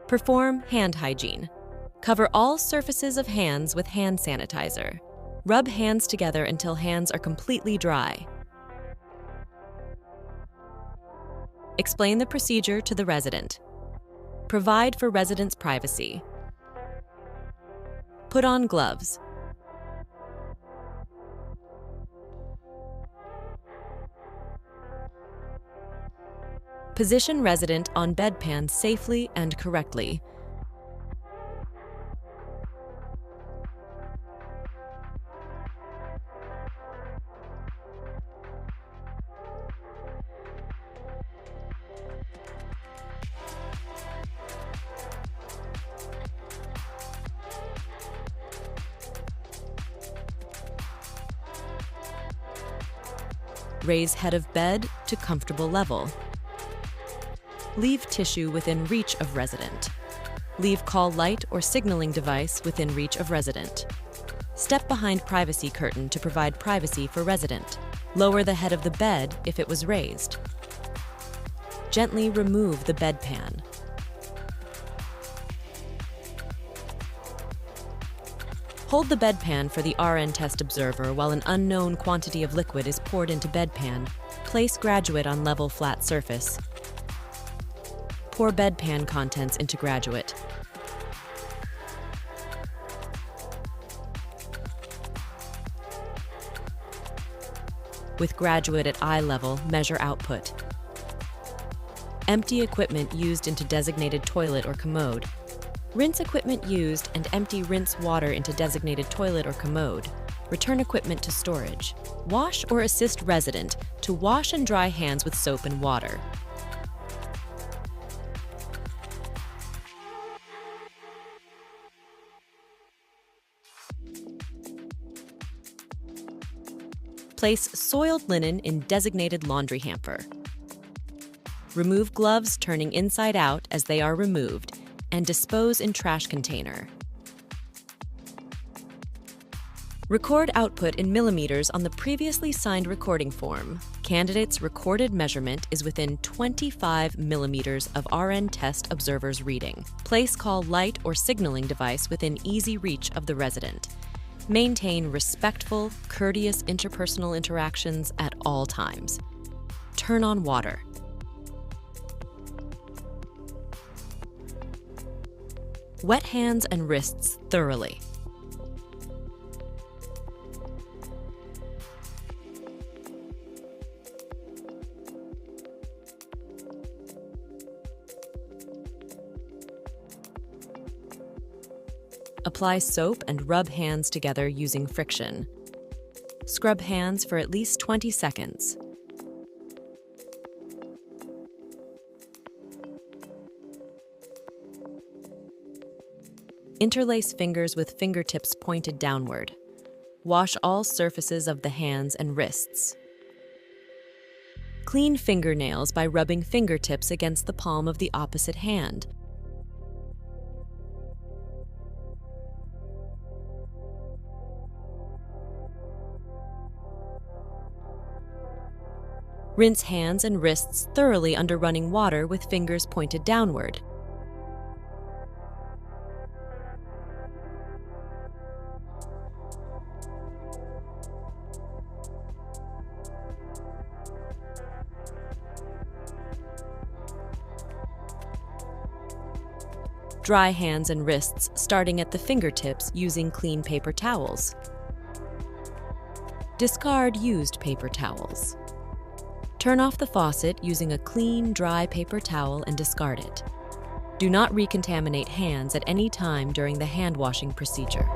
Perform hand hygiene. Cover all surfaces of hands with hand sanitizer. Rub hands together until hands are completely dry. Explain the procedure to the resident. Provide for residents' privacy. Put on gloves. Position resident on bedpan safely and correctly. Raise head of bed to comfortable level. Leave tissue within reach of resident. Leave call light or signaling device within reach of resident. Step behind privacy curtain to provide privacy for resident. Lower the head of the bed if it was raised. Gently remove the bedpan. Hold the bedpan for the RN test observer while an unknown quantity of liquid is poured into bedpan. Place graduate on level flat surface. Pour bedpan contents into graduate. With graduate at eye level, measure output. Empty equipment used into designated toilet or commode. Rinse equipment used and empty rinse water into designated toilet or commode. Return equipment to storage. Wash or assist resident to wash and dry hands with soap and water. Place soiled linen in designated laundry hamper. Remove gloves turning inside out as they are removed and dispose in trash container. Record output in millimeters on the previously signed recording form. Candidate's recorded measurement is within 25 millimeters of RN test observer's reading. Place call light or signaling device within easy reach of the resident. Maintain respectful, courteous interpersonal interactions at all times. Turn on water. Wet hands and wrists thoroughly. Apply soap and rub hands together using friction. Scrub hands for at least 20 seconds. Interlace fingers with fingertips pointed downward. Wash all surfaces of the hands and wrists. Clean fingernails by rubbing fingertips against the palm of the opposite hand. Rinse hands and wrists thoroughly under running water with fingers pointed downward. Dry hands and wrists starting at the fingertips using clean paper towels. Discard used paper towels. Turn off the faucet using a clean, dry paper towel and discard it. Do not recontaminate hands at any time during the hand washing procedure.